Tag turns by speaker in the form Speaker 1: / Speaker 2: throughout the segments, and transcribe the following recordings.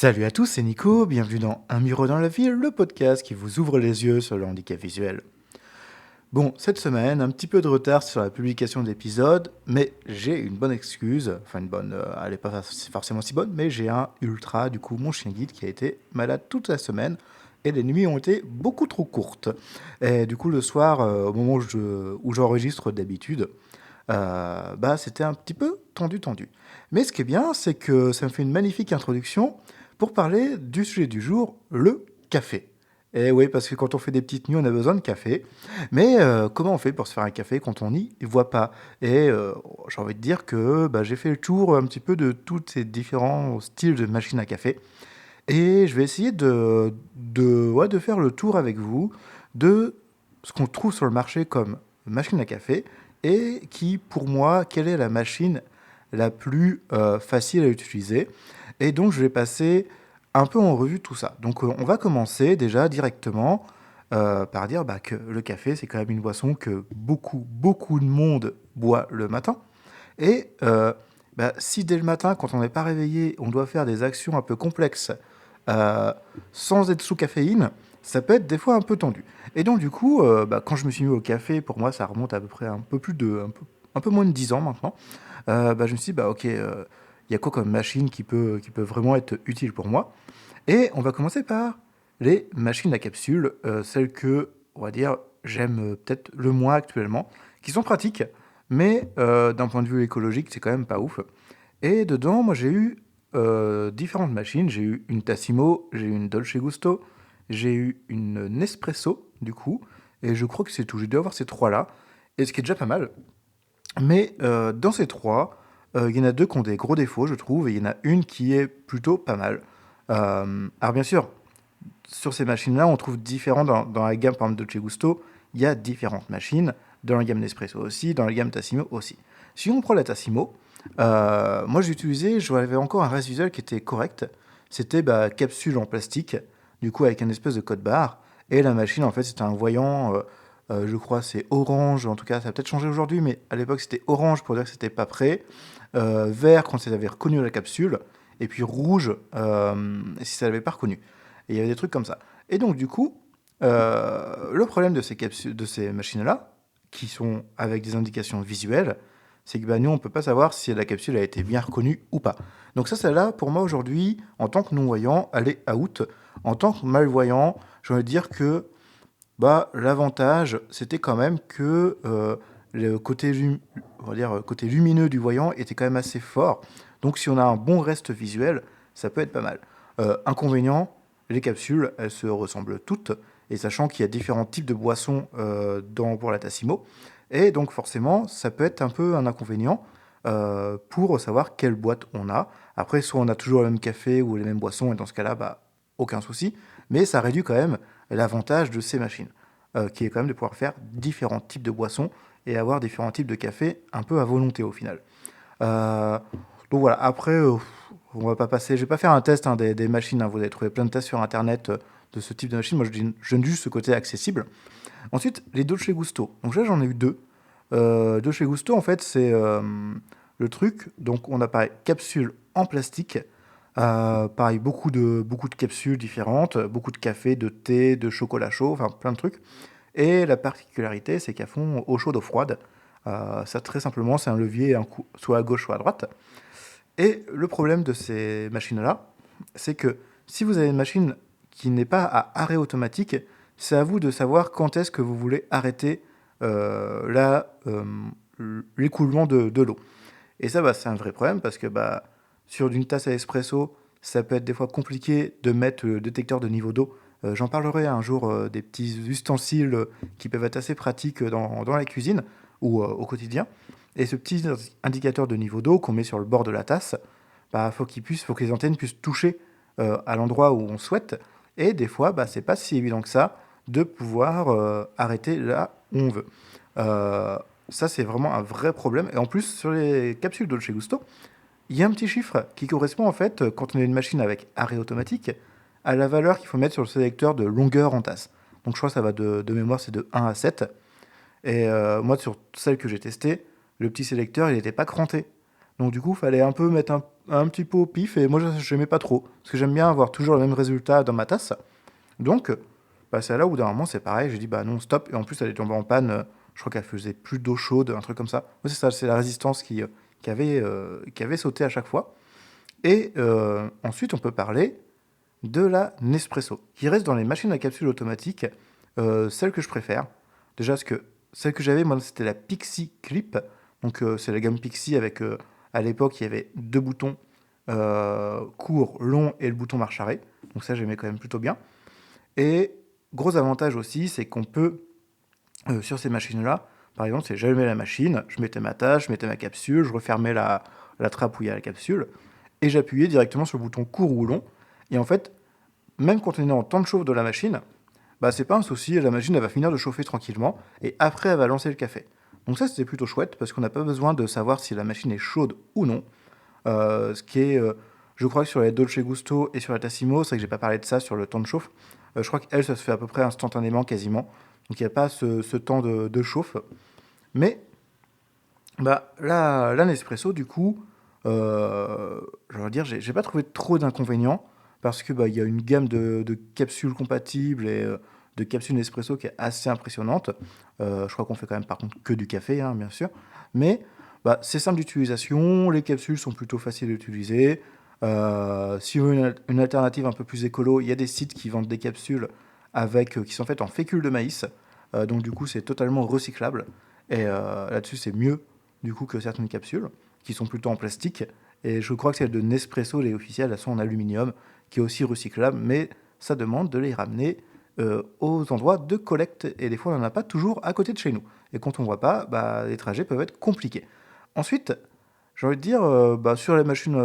Speaker 1: Salut à tous, c'est Nico, bienvenue dans Un Mur dans la ville, le podcast qui vous ouvre les yeux sur le handicap visuel. Bon, cette semaine, un petit peu de retard sur la publication d'épisodes, mais j'ai une bonne excuse, enfin elle n'est pas forcément si bonne, mais j'ai un ultra, du coup mon chien guide qui a été malade toute la semaine, et les nuits ont été beaucoup trop courtes. Et du coup le soir, au moment où j'enregistre d'habitude, c'était un petit peu tendu. Mais ce qui est bien, c'est que ça me fait une magnifique introduction pour parler du sujet du jour, le café. Et oui, parce que quand on fait des petites nuits, on a besoin de café. Mais comment on fait pour se faire un café quand on n'y voit pas? Et j'ai envie de dire que j'ai fait le tour un petit peu de tous ces différents styles de machines à café. Et je vais essayer de faire le tour avec vous de ce qu'on trouve sur le marché comme machine à café et qui, pour moi, quelle est la machine la plus facile à utiliser. Et donc, je vais passer un peu en revue tout ça. Donc, on va commencer déjà directement par dire que le café, c'est quand même une boisson que beaucoup de monde boit le matin. Et si dès le matin, quand on n'est pas réveillé, on doit faire des actions un peu complexes euh, sans être sous caféine, ça peut être des fois un peu tendu. Et donc du coup, quand je me suis mis au café, pour moi ça remonte à peu près un peu moins de 10 ans maintenant, je me suis dit, ok, il y a quoi comme machine qui peut vraiment être utile pour moi. Et on va commencer par les machines à capsule, celles que, on va dire, j'aime peut-être le moins actuellement, qui sont pratiques, mais d'un point de vue écologique, c'est quand même pas ouf. Et dedans, moi, j'ai eu différentes machines. J'ai eu une Tassimo, j'ai eu une Dolce Gusto, j'ai eu une Nespresso, du coup, et je crois que c'est tout. J'ai dû avoir ces trois-là, et ce qui est déjà pas mal. Mais dans ces trois, il y en a deux qui ont des gros défauts, je trouve, et il y en a une qui est plutôt pas mal. Alors bien sûr, sur ces machines-là, on trouve différents dans la gamme, par exemple, Dolce Gusto, il y a différentes machines, dans la gamme Nespresso aussi, dans la gamme Tassimo aussi. Si on prend la Tassimo, moi j'ai utilisé, j'avais encore un reste visuel qui était correct, c'était capsule en plastique, du coup avec un espèce de code barre, et la machine en fait c'était un voyant, je crois c'est orange, en tout cas ça a peut-être changé aujourd'hui, mais à l'époque c'était orange pour dire que c'était pas prêt, vert quand ça avait reconnu la capsule, et puis rouge si ça l'avait pas reconnu. Et il y avait des trucs comme ça. Et donc, du coup, le problème de ces, de ces machines-là, qui sont avec des indications visuelles, c'est que nous, on ne peut pas savoir si la capsule a été bien reconnue ou pas. Donc ça, celle-là, pour moi, aujourd'hui, en tant que non-voyant, elle est out. En tant que malvoyant, j'ai envie de dire que l'avantage, c'était quand même que le côté, on va dire, côté lumineux du voyant était quand même assez fort. Donc si on a un bon reste visuel, ça peut être pas mal. Inconvénient, les capsules, elles se ressemblent toutes, et sachant qu'il y a différents types de boissons pour la Tassimo, et donc forcément, ça peut être un peu un inconvénient pour savoir quelle boîte on a. Après, soit on a toujours le même café ou les mêmes boissons, et dans ce cas-là, aucun souci, mais ça réduit quand même l'avantage de ces machines, qui est quand même de pouvoir faire différents types de boissons et avoir différents types de café un peu à volonté au final. Euh, donc voilà, après, on va pas passer, je vais pas faire un test des machines, hein. Vous allez trouver plein de tests sur internet de ce type de machine. Moi, je donne juste ce côté accessible. Ensuite, les Dolce Gusto. Donc là, j'en ai eu deux. Dolce Gusto, en fait, c'est le truc. Donc, on a pareil, capsule en plastique. Pareil, beaucoup de capsules différentes, beaucoup de café, de thé, de chocolat chaud, enfin plein de trucs. Et la particularité, c'est qu'elles font eau chaude, eau froide. Ça, très simplement, c'est un levier soit à gauche, soit à droite. Et le problème de ces machines-là, c'est que si vous avez une machine qui n'est pas à arrêt automatique, c'est à vous de savoir quand est-ce que vous voulez arrêter l'écoulement de l'eau. Et ça, c'est un vrai problème parce que sur une tasse à espresso, ça peut être des fois compliqué de mettre le détecteur de niveau d'eau. J'en parlerai un jour des petits ustensiles qui peuvent être assez pratiques dans la cuisine ou au quotidien. Et ce petit indicateur de niveau d'eau qu'on met sur le bord de la tasse, faut que les antennes puissent toucher à l'endroit où on souhaite. Et des fois, c'est pas si évident que ça de pouvoir arrêter là où on veut. Euh, Ça, c'est vraiment un vrai problème. Et en plus, sur les capsules Dolce Gusto, il y a un petit chiffre qui correspond, en fait, quand on a une machine avec arrêt automatique, à la valeur qu'il faut mettre sur le sélecteur de longueur en tasse. Donc, je crois que ça va de mémoire, c'est de 1 à 7. Et moi, sur celle que j'ai testée, le petit sélecteur, il n'était pas cranté. Donc du coup, il fallait un peu mettre un petit peu au pif, et moi, je n'aimais pas trop, parce que j'aime bien avoir toujours le même résultat dans ma tasse. Donc, bah, c'est là où d'un moment, c'est pareil, j'ai dit, bah non, stop, et en plus, elle est tombée en panne, je crois qu'elle faisait plus d'eau chaude, un truc comme ça. Ouais, c'est ça, c'est la résistance qui avait sauté à chaque fois. Et ensuite, on peut parler de la Nespresso, qui reste dans les machines à capsules automatiques, celle que je préfère. Déjà, parce que celle que j'avais, moi, c'était la Pixie Clip. Donc, c'est la gamme Pixie avec, à l'époque, il y avait deux boutons, court, long et le bouton marche arrêt. Donc, ça, j'aimais quand même plutôt bien. Et gros avantage aussi, c'est qu'on peut, sur ces machines-là, par exemple, c'est j'allumais la machine, je mettais ma tâche, je mettais ma capsule, je refermais la trappe où il y a la capsule, et j'appuyais directement sur le bouton court ou long. Et en fait, même quand on est en temps de chauffe de la machine, bah c'est pas un souci, la machine elle va finir de chauffer tranquillement, et après elle va lancer le café. Donc ça c'était plutôt chouette, parce qu'on n'a pas besoin de savoir si la machine est chaude ou non. Ce qui est, je crois que sur les Dolce Gusto et sur la Tassimo, c'est vrai que j'ai pas parlé de ça sur le temps de chauffe, je crois qu'elle ça se fait à peu près instantanément quasiment, donc il n'y a pas ce temps de chauffe. Mais bah, la Nespresso, du coup, je veux dire, j'ai pas trouvé trop d'inconvénients parce que bah, il y a une gamme de capsules compatibles et de capsules Nespresso qui est assez impressionnante. Je crois qu'on fait quand même par contre que du café, hein, bien sûr. Mais bah, c'est simple d'utilisation, les capsules sont plutôt faciles à utiliser. Si on veut une alternative un peu plus écolo, il y a des sites qui vendent des capsules avec, qui sont faites en fécule de maïs. Donc du coup, c'est totalement recyclable. Et là-dessus, c'est mieux du coup que certaines capsules qui sont plutôt en plastique. Et je crois que celle de Nespresso, les officielles, elles sont en aluminium, qui est aussi recyclable, mais ça demande de les ramener aux endroits de collecte. Et des fois, on n'en a pas toujours à côté de chez nous. Et quand on ne voit pas, bah, les trajets peuvent être compliqués. Ensuite, j'ai envie de dire, bah, sur les machines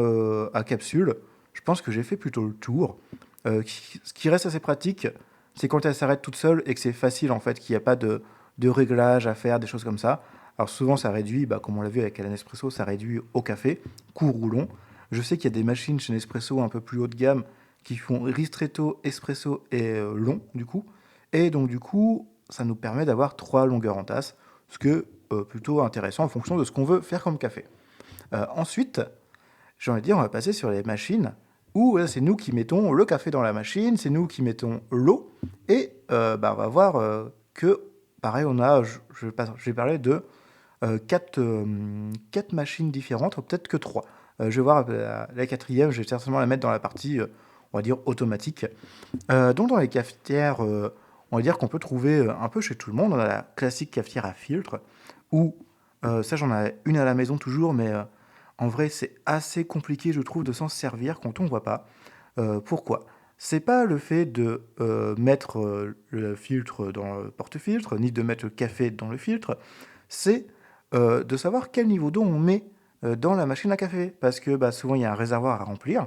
Speaker 1: à capsules, je pense que j'ai fait plutôt le tour. Ce qui reste assez pratique, c'est quand elle s'arrête toute seule et que c'est facile en fait, qu'il n'y a pas de réglages à faire, des choses comme ça. Alors souvent ça réduit, bah, comme on l'a vu avec la Nespresso, ça réduit au café, court ou long. Je sais qu'il y a des machines chez Nespresso un peu plus haut de gamme qui font ristretto, espresso et long du coup. Et donc du coup, ça nous permet d'avoir trois longueurs en tasse, ce qui est plutôt intéressant en fonction de ce qu'on veut faire comme café. Ensuite, j'ai envie de dire, on va passer sur les machines où c'est nous qui mettons le café dans la machine, c'est nous qui mettons l'eau, et bah, on va voir que, pareil, on a, je vais parler de quatre machines différentes, ou peut-être que trois. Je vais voir la quatrième, je vais certainement la mettre dans la partie, on va dire, automatique. Donc dans les cafetières, on va dire qu'on peut trouver un peu chez tout le monde, on a la classique cafetière à filtre, où ça j'en ai une à la maison toujours, mais en vrai c'est assez compliqué je trouve de s'en servir quand on ne voit pas. Pourquoi? C'est pas le fait de mettre le filtre dans le porte-filtre, ni de mettre le café dans le filtre, c'est de savoir quel niveau d'eau on met dans la machine à café. Parce que bah, souvent il y a un réservoir à remplir.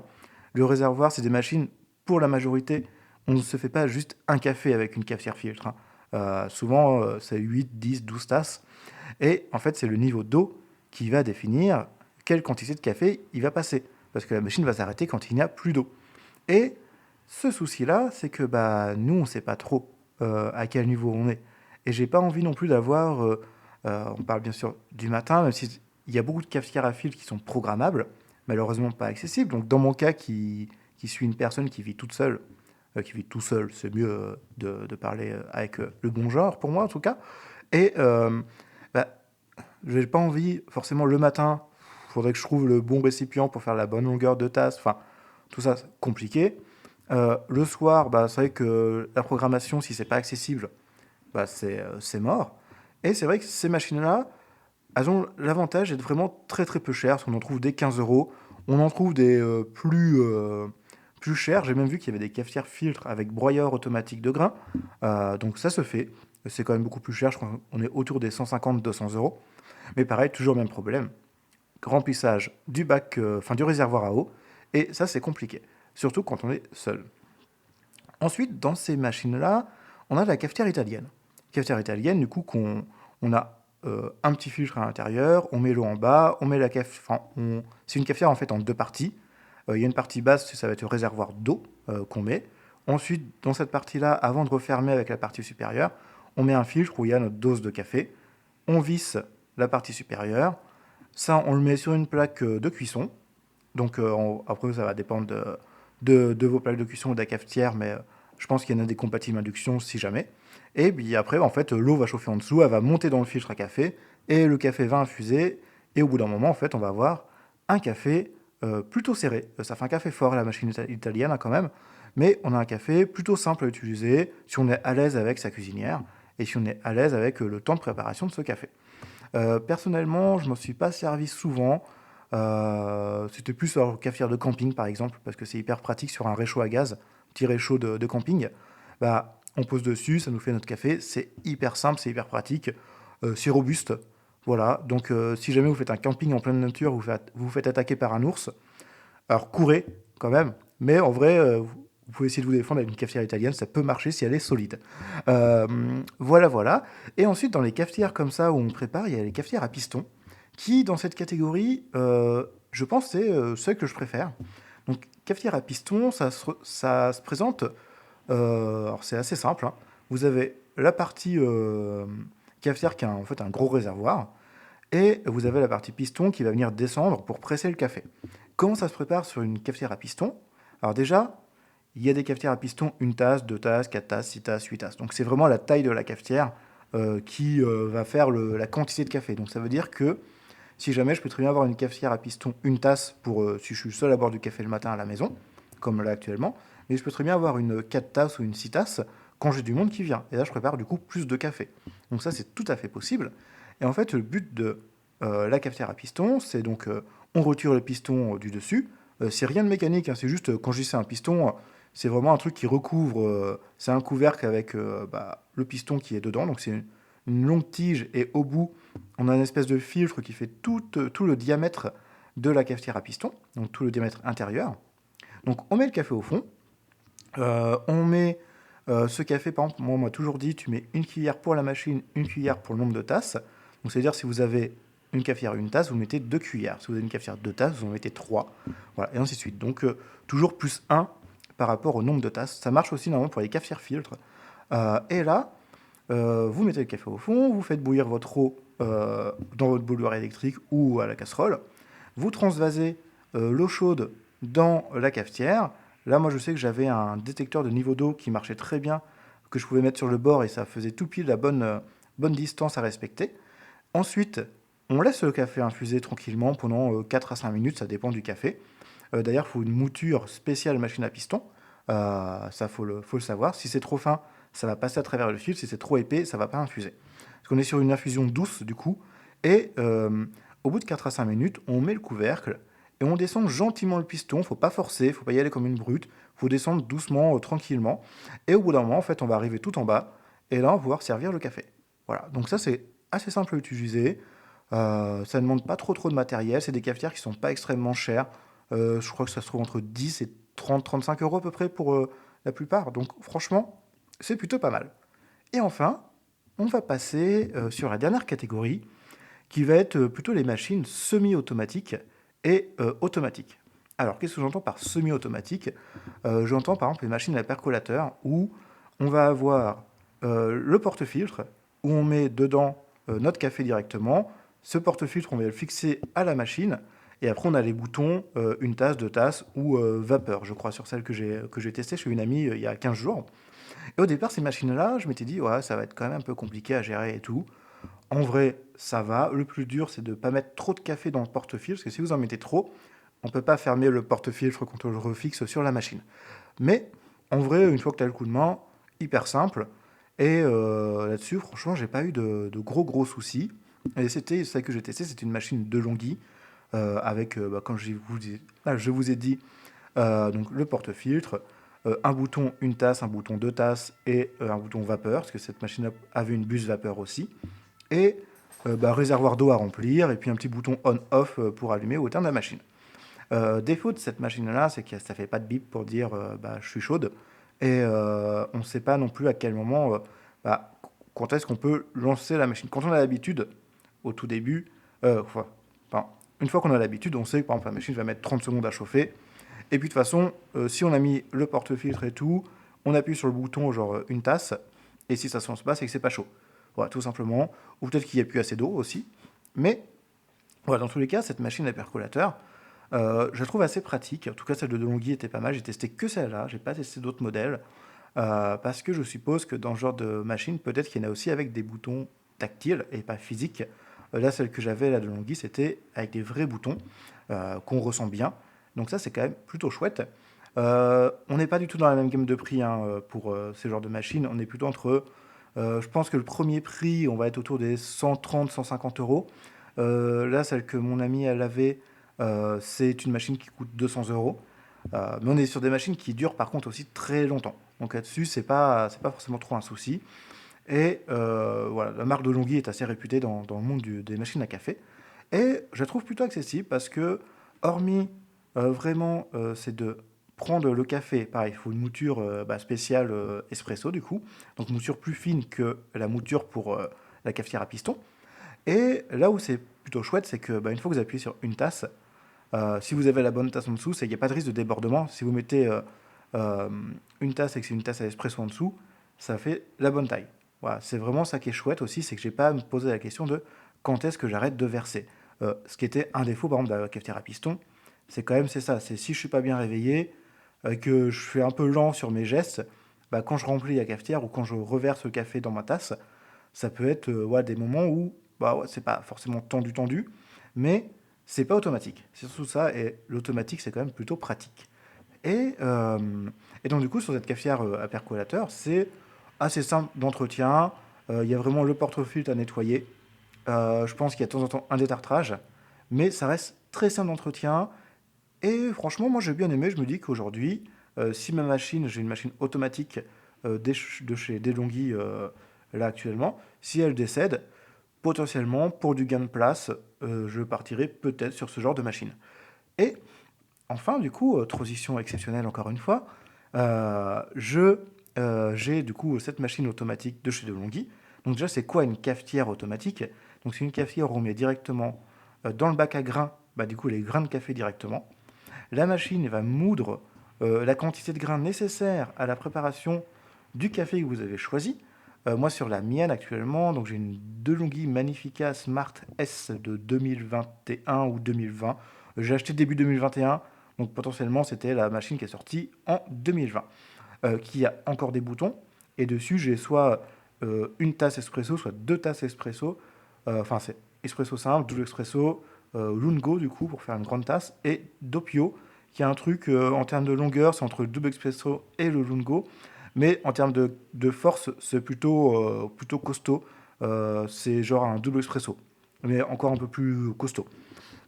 Speaker 1: Le réservoir, c'est des machines, pour la majorité, on ne se fait pas juste un café avec une cafetière filtre, hein. Souvent, c'est 8, 10, 12 tasses. Et en fait, c'est le niveau d'eau qui va définir quelle quantité de café il va passer. Parce que la machine va s'arrêter quand il n'y a plus d'eau. Et ce souci-là, c'est que bah, nous, on ne sait pas trop à quel niveau on est. Et j'ai pas envie non plus d'avoir, on parle bien sûr du matin, même s'il y a beaucoup de cafetières à fil qui sont programmables, malheureusement pas accessibles. Donc dans mon cas, qui suis une personne qui vit toute seule, qui vit tout seul, c'est mieux de parler avec le bon genre, pour moi en tout cas. Et bah, je n'ai pas envie, forcément le matin, il faudrait que je trouve le bon récipient pour faire la bonne longueur de tasse, enfin, tout ça, c'est compliqué. Le soir, bah, c'est vrai que la programmation, si c'est pas accessible, bah, c'est mort. Et c'est vrai que ces machines-là, elles ont l'avantage d'être vraiment très très peu chères, parce qu'on en trouve des 15 euros, on en trouve des plus chers. J'ai même vu qu'il y avait des cafetières filtres avec broyeur automatique de grains. Donc ça se fait. C'est quand même beaucoup plus cher, je crois qu'on est autour des 150-200 euros. Mais pareil, toujours le même problème. Remplissage du bac, enfin du réservoir à eau. Et ça, c'est compliqué. Surtout quand on est seul. Ensuite, dans ces machines-là, on a la cafetière italienne. Cafetière italienne, du coup, on a un petit filtre à l'intérieur, on met l'eau en bas, on met la enfin, c'est une cafetière en fait en deux parties. Il y a une partie basse, ça va être le réservoir d'eau qu'on met. Ensuite, dans cette partie-là, avant de refermer avec la partie supérieure, on met un filtre où il y a notre dose de café. On visse la partie supérieure. Ça, on le met sur une plaque de cuisson. Donc après, ça va dépendre de vos plaques de cuisson ou de la cafetière, mais je pense qu'il y en a des compatibles induction si jamais. Et puis après, en fait, l'eau va chauffer en dessous, elle va monter dans le filtre à café, et le café va infuser, et au bout d'un moment, en fait, on va avoir un café plutôt serré. Ça fait un café fort, la machine italienne, hein, quand même, mais on a un café plutôt simple à utiliser si on est à l'aise avec sa cuisinière, et si on est à l'aise avec le temps de préparation de ce café. Personnellement, je ne m'en suis pas servi souvent. C'était plus sur le cafetière de camping, par exemple, parce que c'est hyper pratique sur un réchaud à gaz, petit réchaud de camping. Bah, on pose dessus, ça nous fait notre café. C'est hyper simple, c'est hyper pratique. C'est robuste. Voilà. Donc, si jamais vous faites un camping en pleine nature, vous faites attaquer par un ours, alors courez quand même. Mais en vrai, vous pouvez essayer de vous défendre avec une cafetière italienne, ça peut marcher si elle est solide. Euh, voilà, voilà. Et ensuite, dans les cafetières comme ça où on prépare, il y a les cafetières à piston, qui, dans cette catégorie, je pense, c'est celle que je préfère. Donc, cafetière à piston, ça se présente. Alors, c'est assez simple, hein. Vous avez la partie cafetière qui a en fait un gros réservoir, et vous avez la partie piston qui va venir descendre pour presser le café. Comment ça se prépare sur une cafetière à piston? Alors déjà, il y a des cafetières à piston, une tasse, deux tasses, quatre tasses, six tasses, huit tasses. Donc c'est vraiment la taille de la cafetière qui va faire la quantité de café. Donc ça veut dire que si jamais je peux très bien avoir une cafetière à piston, une tasse pour si je suis seul à boire du café le matin à la maison, comme là actuellement, mais je peux très bien avoir une 4 tasses ou une 6 tasses quand j'ai du monde qui vient. Et là, je prépare du coup plus de café. Donc ça, c'est tout à fait possible. Et en fait, le but de la cafetière à piston, c'est donc on retire le piston du dessus. C'est rien de mécanique, hein, c'est juste quand je dis c'est un piston, c'est vraiment un truc qui recouvre. C'est un couvercle avec le piston qui est dedans. Donc c'est une longue tige et au bout, on a une espèce de filtre qui fait tout le diamètre de la cafetière à piston, donc tout le diamètre intérieur. Donc on met le café au fond, on met ce café, par exemple, moi on m'a toujours dit, tu mets une cuillère pour la machine, une cuillère pour le nombre de tasses. Donc c'est-à-dire si vous avez une cafetière une tasse, vous mettez deux cuillères. Si vous avez une cafetière deux tasses, vous en mettez trois. Voilà, et ainsi de suite. Donc toujours plus un par rapport au nombre de tasses. Ça marche aussi normalement pour les cafetières filtres. Et là, vous mettez le café au fond, vous faites bouillir votre eau dans votre bouilloire électrique ou à la casserole. Vous transvasez l'eau chaude dans la cafetière. Là, moi, je sais que j'avais un détecteur de niveau d'eau qui marchait très bien, que je pouvais mettre sur le bord et ça faisait tout pile la bonne distance à respecter. Ensuite, on laisse le café infuser tranquillement pendant 4 à 5 minutes, ça dépend du café. D'ailleurs, il faut une mouture spéciale machine à piston. Ça, faut le savoir. Si c'est trop fin, ça va passer à travers le filtre. Si c'est trop épais, ça va pas infuser. Parce qu'on est sur une infusion douce, du coup. Et au bout de 4 à 5 minutes, on met le couvercle et on descend gentiment le piston. Faut pas forcer, faut pas y aller comme une brute. Faut descendre doucement, tranquillement. Et au bout d'un moment, en fait, on va arriver tout en bas. Et là, on va pouvoir servir le café. Voilà. Donc ça, c'est assez simple à utiliser. Ça ne demande pas trop de matériel. C'est des cafetières qui sont pas extrêmement chères. Je crois que ça se trouve entre 10 et 30-35 euros à peu près pour la plupart. Donc franchement, c'est plutôt pas mal. Et enfin, on va passer sur la dernière catégorie, qui va être plutôt les machines semi-automatiques et automatiques. Alors, qu'est-ce que j'entends par semi-automatique? J'entends par exemple les machines à percolateur où on va avoir le porte-filtre, où on met dedans notre café directement. Ce porte-filtre, on va le fixer à la machine. Et après, on a les boutons une tasse, deux tasses ou vapeur, je crois, sur celle que j'ai testée chez une amie il y a 15 jours. Et au départ, ces machines-là, je m'étais dit, ouais, ça va être quand même un peu compliqué à gérer et tout. En vrai, ça va. Le plus dur, c'est de ne pas mettre trop de café dans le porte-filtre, parce que si vous en mettez trop, on ne peut pas fermer le porte-filtre quand on le refixe sur la machine. Mais en vrai, une fois que tu as le coup de main, hyper simple. Et là-dessus, franchement, j'ai pas eu de gros soucis. Et c'était celle que j'ai testée, c'était une machine de Longhi avec, comme je vous ai dit, donc le porte-filtre, un bouton une tasse, un bouton deux tasses et un bouton vapeur, parce que cette machine avait une buse vapeur aussi. Et réservoir d'eau à remplir, et puis un petit bouton on-off pour allumer au terme de la machine. Défaut de cette machine-là, c'est que ça fait pas de bip pour dire je suis chaude, et on ne sait pas non plus à quel moment, quand est-ce qu'on peut lancer la machine. Quand on a l'habitude, au tout début, enfin, une fois qu'on a l'habitude, on sait que par exemple la machine va mettre 30 secondes à chauffer, et puis de toute façon, si on a mis le porte-filtre et tout, on appuie sur le bouton genre une tasse, et si ça se lance pas, c'est que c'est pas chaud. Voilà, tout simplement. Ou peut-être qu'il n'y a plus assez d'eau aussi. Mais Voilà, dans tous les cas, cette machine à percolateur, je la trouve assez pratique. En tout cas, celle de DeLonghi était pas mal. J'ai testé que celle-là, j'ai pas testé d'autres modèles. Parce que je suppose que dans ce genre de machine, peut-être qu'il y en a aussi avec des boutons tactiles et pas physiques. Là, celle que j'avais, la de Longhi, c'était avec des vrais boutons qu'on ressent bien. Donc ça, c'est quand même plutôt chouette. On n'est pas du tout dans la même gamme de prix hein, pour ces genres de machines. On est plutôt entre, je pense que le premier prix, on va être autour des 130, 150 euros. Là, celle que mon ami elle avait, c'est une machine qui coûte 200 euros. Mais on est sur des machines qui durent par contre aussi très longtemps. Donc là-dessus, c'est pas forcément trop un souci. Et voilà, la marque de Longhi est assez réputée dans le monde des machines à café. Et je la trouve plutôt accessible parce que, hormis vraiment, c'est de prendre le café, pareil, il faut une mouture spéciale espresso du coup, donc mouture plus fine que la mouture pour la cafetière à piston. Et là où c'est plutôt chouette, c'est que une fois que vous appuyez sur une tasse, si vous avez la bonne tasse en dessous, c'est qu'il n'y a pas de risque de débordement. Si vous mettez euh, une tasse et que c'est une tasse à espresso en dessous, ça fait la bonne taille. Voilà, c'est vraiment ça qui est chouette aussi, c'est que j'ai pas à me poser la question de quand est-ce que j'arrête de verser. Ce qui était un défaut par exemple de la cafetière à piston, c'est ça, c'est si je suis pas bien réveillé, que je suis un peu lent sur mes gestes, quand je remplis la cafetière ou quand je reverse le café dans ma tasse, ça peut être des moments où c'est pas forcément tendu, mais c'est pas automatique. C'est surtout ça, et l'automatique, c'est quand même plutôt pratique. Et, euh, et donc, du coup, sur cette cafetière à percolateur, c'est assez simple d'entretien. Il y a vraiment le porte-filtre à nettoyer. Je pense qu'il y a de temps en temps un détartrage, mais ça reste très simple d'entretien. Et franchement, moi j'ai bien aimé. Je me dis qu'aujourd'hui, si ma machine, j'ai une machine automatique de chez DeLonghi là actuellement, si elle décède, potentiellement pour du gain de place, je partirai peut-être sur ce genre de machine. Et enfin, du coup, transition exceptionnelle encore une fois, j'ai du coup cette machine automatique de chez DeLonghi. Donc déjà, c'est quoi une cafetière automatique? Donc c'est une cafetière où on met directement dans le bac à grains, du coup les grains de café directement. La machine va moudre la quantité de grains nécessaire à la préparation du café que vous avez choisi. Moi, sur la mienne actuellement, donc j'ai une DeLonghi Magnifica Smart S de 2021 ou 2020. J'ai acheté début 2021, donc potentiellement c'était la machine qui est sortie en 2020, qui a encore des boutons. Et dessus, j'ai soit une tasse espresso, soit deux tasses espresso. Enfin, c'est espresso simple, double espresso, Lungo du coup pour faire une grande tasse, et Doppio qui a un truc en termes de longueur, c'est entre le double espresso et le Lungo, mais en termes de force, c'est plutôt costaud. C'est genre un double espresso, mais encore un peu plus costaud.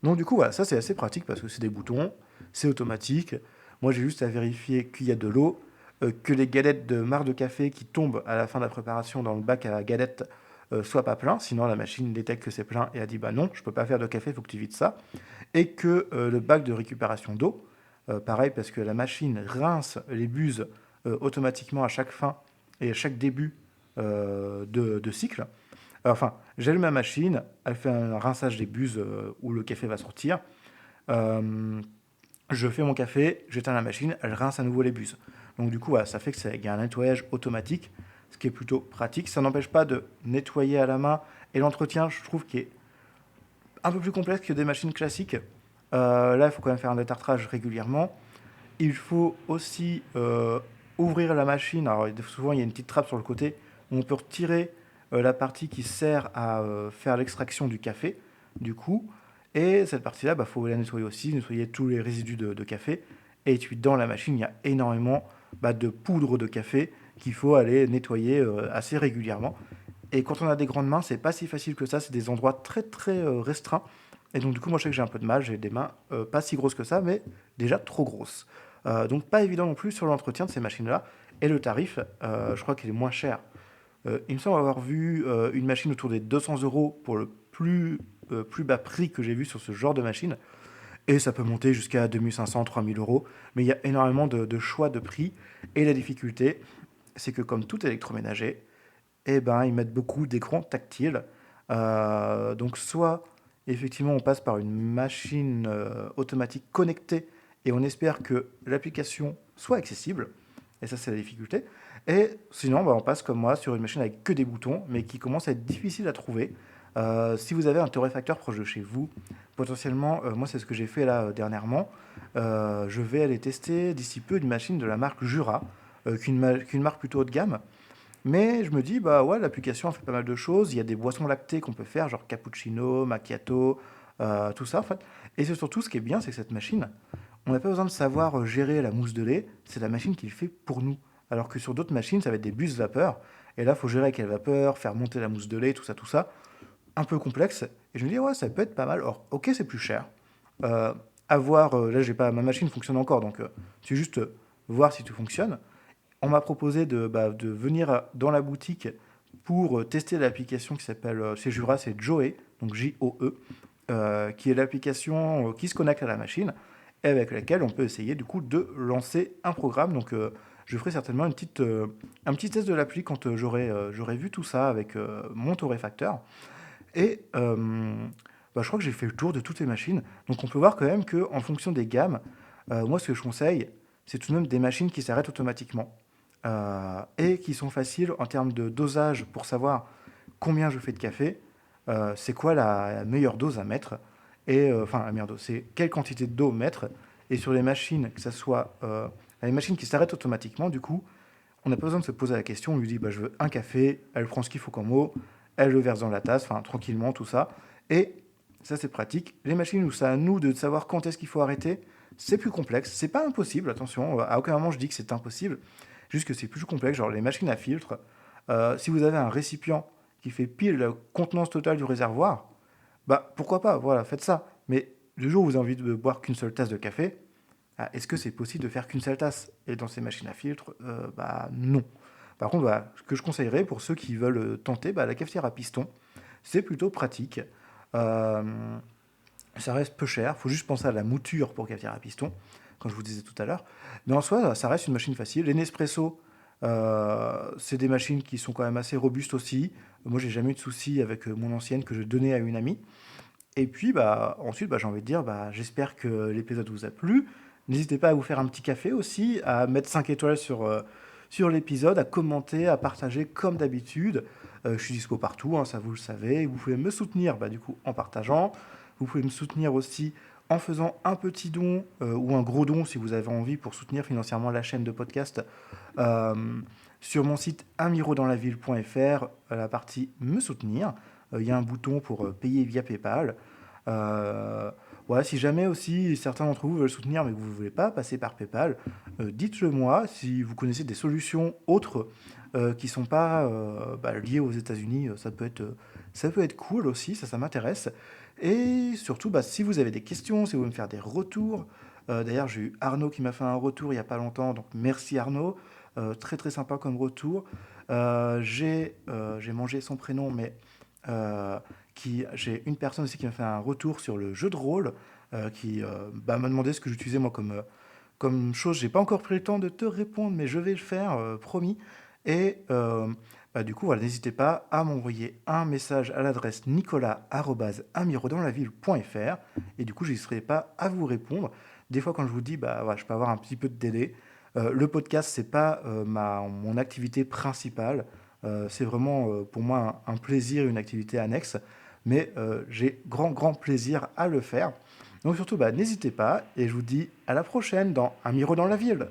Speaker 1: Donc du coup, voilà, ça c'est assez pratique parce que c'est des boutons, c'est automatique. Moi j'ai juste à vérifier qu'il y a de l'eau, que les galettes de marc de café qui tombent à la fin de la préparation dans le bac à galettes soient pas pleins, sinon la machine détecte que c'est plein et a dit bah non, je peux pas faire de café, il faut que tu vides ça. Et que le bac de récupération d'eau, pareil parce que la machine rince les buses automatiquement à chaque fin et à chaque début de cycle. Enfin, j'allume ma machine, elle fait un rinçage des buses où le café va sortir. Euh, je fais mon café, j'éteins la machine, elle rince à nouveau les buses. Donc du coup, voilà, ça fait qu'il y a un nettoyage automatique, ce qui est plutôt pratique. Ça n'empêche pas de nettoyer à la main. Et l'entretien, je trouve qu'il est un peu plus complexe que des machines classiques. Là, il faut quand même faire un détartrage régulièrement. Il faut aussi ouvrir la machine. Alors, souvent, il y a une petite trappe sur le côté où on peut retirer la partie qui sert à faire l'extraction du café, du coup. Et cette partie-là, il faut la nettoyer aussi, nettoyer tous les résidus de café. Et puis, dans la machine, il y a énormément de poudre de café qu'il faut aller nettoyer assez régulièrement. Et quand on a des grandes mains, c'est pas si facile que ça. C'est des endroits très très restreints. Et donc, du coup, moi, je sais que j'ai un peu de mal. J'ai des mains pas si grosses que ça, mais déjà trop grosses. Donc pas évident non plus sur l'entretien de ces machines-là. Et le tarif, je crois qu'il est moins cher. Il me semble avoir vu une machine autour des 200 euros pour le plus bas prix que j'ai vu sur ce genre de machine. Et ça peut monter jusqu'à 2500, 3000 euros. Mais il y a énormément de choix de prix. Et la difficulté, c'est que comme tout électroménager, ils mettent beaucoup d'écrans tactiles. Donc soit effectivement on passe par une machine automatique connectée et on espère que l'application soit accessible. Et ça c'est la difficulté. Et sinon on passe comme moi sur une machine avec que des boutons mais qui commence à être difficile à trouver. Si vous avez un torréfacteur proche de chez vous, potentiellement, moi c'est ce que j'ai fait là dernièrement, je vais aller tester d'ici peu une machine de la marque Jura, qu'une marque plutôt haut de gamme. Mais je me dis, bah ouais, l'application fait pas mal de choses. Il y a des boissons lactées qu'on peut faire, genre cappuccino, macchiato, tout ça en fait. Et c'est surtout, ce qui est bien, c'est que cette machine, on n'a pas besoin de savoir gérer la mousse de lait, c'est la machine qui le fait pour nous. Alors que sur d'autres machines, ça va être des bus vapeur, et là, il faut gérer avec la vapeur, faire monter la mousse de lait, tout ça, un peu complexe. Et je me dis, ouais, ça peut être pas mal. Or, ok, c'est plus cher. Euh, là, j'ai pas, ma machine fonctionne encore, donc c'est juste voir si tout fonctionne. On m'a proposé de venir dans la boutique pour tester l'application qui s'appelle, chez Jura, c'est Joe, donc J-O-E, qui est l'application qui se connecte à la machine et avec laquelle on peut essayer du coup de lancer un programme. Donc je ferai certainement un petit test de l'appli quand j'aurai vu tout ça avec mon torréfacteur. Et je crois que j'ai fait le tour de toutes les machines. Donc on peut voir quand même qu'en fonction des gammes, moi ce que je conseille, c'est tout de même des machines qui s'arrêtent automatiquement et qui sont faciles en termes de dosage pour savoir combien je fais de café, c'est quoi la meilleure dose à mettre, et enfin la meilleure dose, c'est quelle quantité d'eau mettre, et sur les machines, que ça soit les machines qui s'arrêtent automatiquement, du coup, on n'a pas besoin de se poser la question, on lui dit bah, je veux un café, elle prend ce qu'il faut comme eau, elle le verse dans la tasse, enfin tranquillement, tout ça, et ça c'est pratique. Les machines où c'est à nous de savoir quand est-ce qu'il faut arrêter, c'est plus complexe, c'est pas impossible, attention, à aucun moment je dis que c'est impossible, juste que c'est plus complexe, genre les machines à filtre, si vous avez un récipient qui fait pile la contenance totale du réservoir, bah pourquoi pas, voilà, faites ça. Mais le jour où vous avez envie de boire qu'une seule tasse de café, est-ce que c'est possible de faire qu'une seule tasse? Et dans ces machines à filtre, bah non. Par contre, bah, ce que je conseillerais pour ceux qui veulent tenter, bah, la cafetière à piston, c'est plutôt pratique. Euh, Ça reste peu cher, il faut juste penser à la mouture pour cafetière à piston, comme je vous disais tout à l'heure. Mais en soi, ça reste une machine facile. Les Nespresso, c'est des machines qui sont quand même assez robustes aussi. Moi, j'ai jamais eu de soucis avec mon ancienne que je donnais à une amie. Et puis, bah, ensuite, bah, j'ai envie de dire, bah, j'espère que l'épisode vous a plu. N'hésitez pas à vous faire un petit café aussi, à mettre 5 étoiles sur l'épisode, à commenter, à partager comme d'habitude. Je suis dispo partout, hein, ça vous le savez. Vous pouvez me soutenir du coup en partageant. Vous pouvez me soutenir aussi en faisant un petit don ou un gros don si vous avez envie pour soutenir financièrement la chaîne de podcast. Euh, sur mon site unmirodanslaville.fr, la partie me soutenir, il y a un bouton pour payer via PayPal. Euh, ouais, si jamais aussi certains d'entre vous veulent soutenir mais que vous ne voulez pas passer par PayPal, dites-le moi. Si vous connaissez des solutions autres qui ne sont pas liées aux États-Unis, ça peut être cool aussi, ça m'intéresse. Et surtout, bah, si vous avez des questions, si vous voulez me faire des retours, d'ailleurs j'ai eu Arnaud qui m'a fait un retour il n'y a pas longtemps, donc merci Arnaud. Très très sympa comme retour. J'ai mangé son prénom, mais euh, j'ai une personne aussi qui m'a fait un retour sur le jeu de rôle, qui m'a demandé ce que j'utilisais moi comme chose. J'ai pas encore pris le temps de te répondre, mais je vais le faire, promis. Et du coup, voilà, n'hésitez pas à m'envoyer un message à l'adresse nicolas@unmirodanslaville.fr et du coup, je n'hésiterai pas à vous répondre. Des fois, quand je vous dis, bah, voilà, je peux avoir un petit peu de délai. Le podcast, c'est pas mon activité principale. C'est vraiment pour moi un plaisir, une activité annexe. Mais j'ai grand plaisir à le faire. Donc surtout, bah, n'hésitez pas et je vous dis à la prochaine dans Un Miro dans la ville.